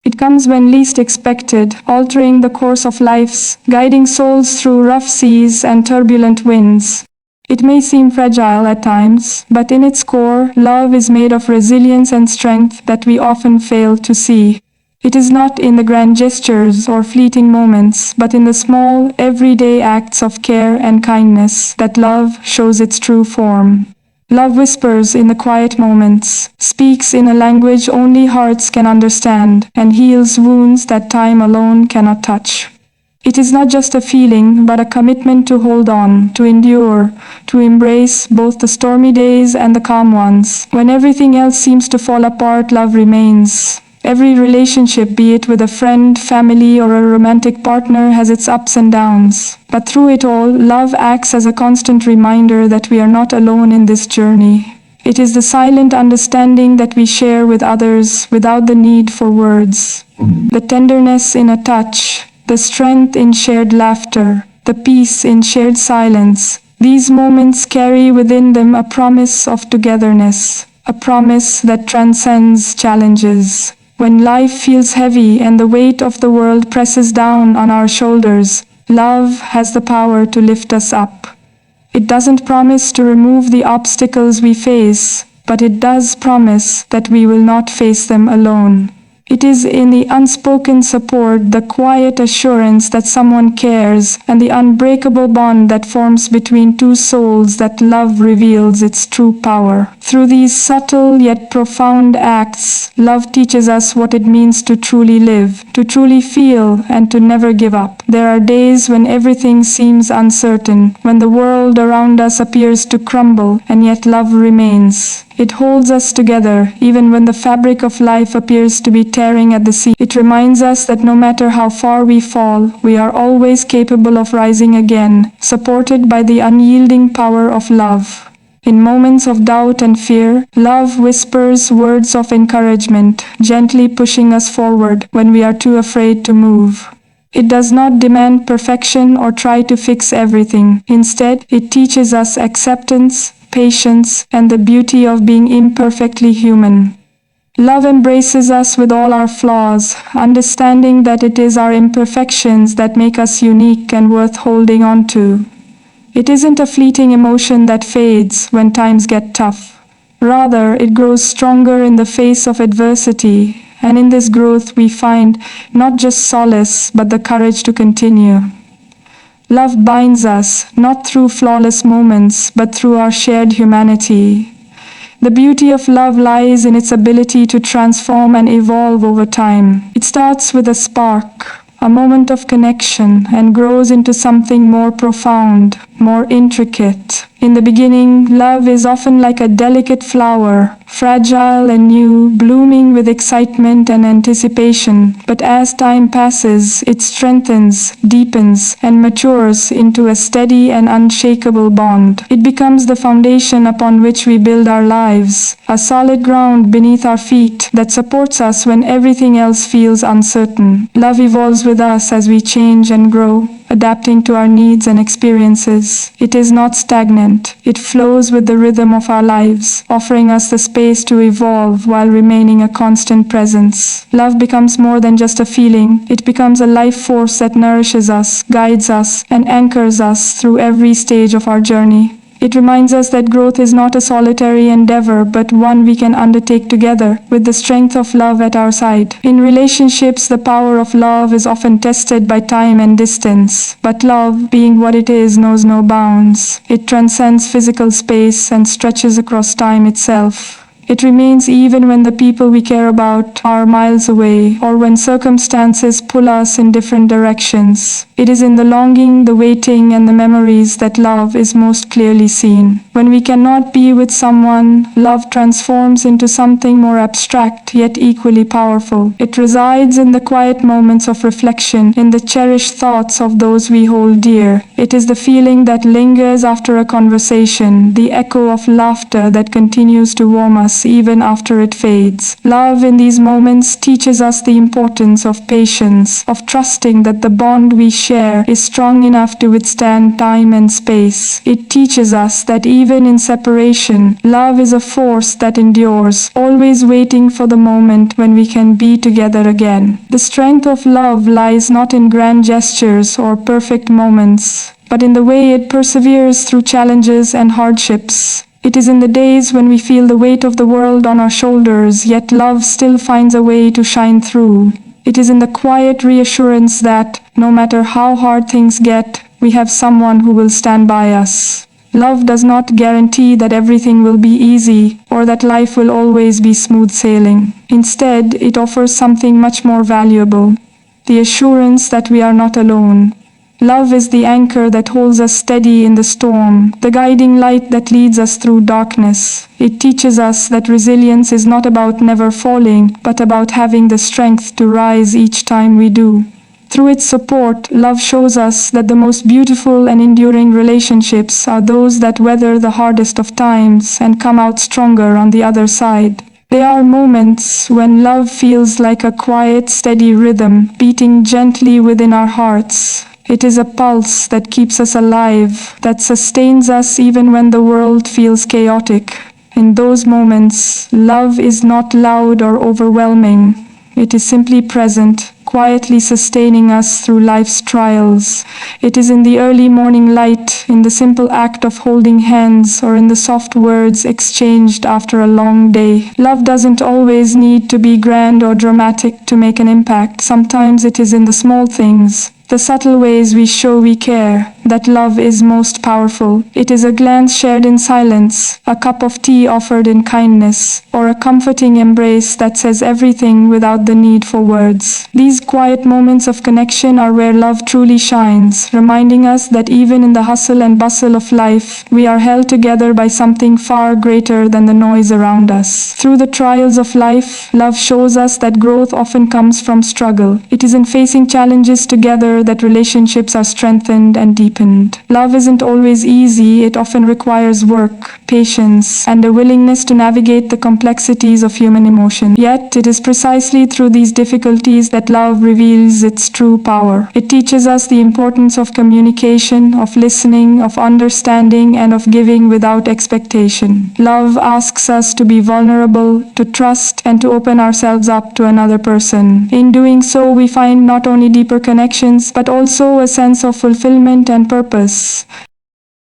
It comes when least expected, altering the course of lives, guiding souls through rough seas and turbulent winds. It may seem fragile at times, but in its core, love is made of resilience and strength that we often fail to see. It is not in the grand gestures or fleeting moments, but in the small, everyday acts of care and kindness that love shows its true form. Love whispers in the quiet moments, speaks in a language only hearts can understand, and heals wounds that time alone cannot touch. It is not just a feeling, but a commitment to hold on, to endure, to embrace both the stormy days and the calm ones. When everything else seems to fall apart, love remains. Every relationship, be it with a friend, family, or a romantic partner, has its ups and downs. But through it all, love acts as a constant reminder that we are not alone in this journey. It is the silent understanding that we share with others without the need for words. The tenderness in a touch, the strength in shared laughter, the peace in shared silence. These moments carry within them a promise of togetherness, a promise that transcends challenges. When life feels heavy and the weight of the world presses down on our shoulders, love has the power to lift us up. It doesn't promise to remove the obstacles we face, but it does promise that we will not face them alone. It is in the unspoken support, the quiet assurance that someone cares, and the unbreakable bond that forms between two souls that love reveals its true power. Through these subtle yet profound acts, love teaches us what it means to truly live, to truly feel, and to never give up. There are days when everything seems uncertain, when the world around us appears to crumble, and yet love remains. It holds us together, even when the fabric of life appears to be tearing at the seams. It reminds us that no matter how far we fall, we are always capable of rising again, supported by the unyielding power of love. In moments of doubt and fear, love whispers words of encouragement, gently pushing us forward when we are too afraid to move. It does not demand perfection or try to fix everything. Instead, it teaches us acceptance, patience, and the beauty of being imperfectly human. Love embraces us with all our flaws, understanding that it is our imperfections that make us unique and worth holding on to. It isn't a fleeting emotion that fades when times get tough. Rather, it grows stronger in the face of adversity, and in this growth we find not just solace, but the courage to continue. Love binds us, not through flawless moments, but through our shared humanity. The beauty of love lies in its ability to transform and evolve over time. It starts with a spark, a moment of connection, and grows into something more profound, more intricate. In the beginning, love is often like a delicate flower, fragile and new, blooming with excitement and anticipation. But as time passes, it strengthens, deepens, and matures into a steady and unshakable bond. It becomes the foundation upon which we build our lives, a solid ground beneath our feet that supports us when everything else feels uncertain. Love evolves with us as we change and grow, adapting to our needs and experiences. It is not stagnant. It flows with the rhythm of our lives, offering us the space to evolve while remaining a constant presence. Love becomes more than just a feeling. It becomes a life force that nourishes us, guides us, and anchors us through every stage of our journey. It reminds us that growth is not a solitary endeavor, but one we can undertake together, with the strength of love at our side. In relationships, the power of love is often tested by time and distance. But love, being what it is, knows no bounds. It transcends physical space and stretches across time itself. It remains even when the people we care about are miles away, or when circumstances pull us in different directions. It is in the longing, the waiting, and the memories that love is most clearly seen. When we cannot be with someone, love transforms into something more abstract, yet equally powerful. It resides in the quiet moments of reflection, in the cherished thoughts of those we hold dear. It is the feeling that lingers after a conversation, the echo of laughter that continues to warm us us even after it fades. Love in these moments teaches us the importance of patience, of trusting that the bond we share is strong enough to withstand time and space. It teaches us that even in separation, love is a force that endures, always waiting for the moment when we can be together again. The strength of love lies not in grand gestures or perfect moments, but in the way it perseveres through challenges and hardships. It is in the days when we feel the weight of the world on our shoulders, yet love still finds a way to shine through. It is in the quiet reassurance that, no matter how hard things get, we have someone who will stand by us. Love does not guarantee that everything will be easy or that life will always be smooth sailing. Instead, it offers something much more valuable: the assurance that we are not alone. Love is the anchor that holds us steady in the storm, the guiding light that leads us through darkness. It teaches us that resilience is not about never falling, but about having the strength to rise each time we do. Through its support, love shows us that the most beautiful and enduring relationships are those that weather the hardest of times and come out stronger on the other side. There are moments when love feels like a quiet, steady rhythm, beating gently within our hearts. It is a pulse that keeps us alive, that sustains us even when the world feels chaotic. In those moments, love is not loud or overwhelming. It is simply present, quietly sustaining us through life's trials. It is in the early morning light, in the simple act of holding hands, or in the soft words exchanged after a long day. Love doesn't always need to be grand or dramatic to make an impact. Sometimes it is in the small things, the subtle ways we show we care, that love is most powerful. It is a glance shared in silence, a cup of tea offered in kindness, or a comforting embrace that says everything without the need for words. These quiet moments of connection are where love truly shines, reminding us that even in the hustle and bustle of life, we are held together by something far greater than the noise around us. Through the trials of life, love shows us that growth often comes from struggle. It is in facing challenges together that relationships are strengthened and deepened. Love isn't always easy. It often requires work, patience, and a willingness to navigate the complexities of human emotion. Yet, it is precisely through these difficulties that love reveals its true power. It teaches us the importance of communication, of listening, of understanding, and of giving without expectation. Love asks us to be vulnerable, to trust, and to open ourselves up to another person. In doing so, we find not only deeper connections, but also a sense of fulfillment and purpose.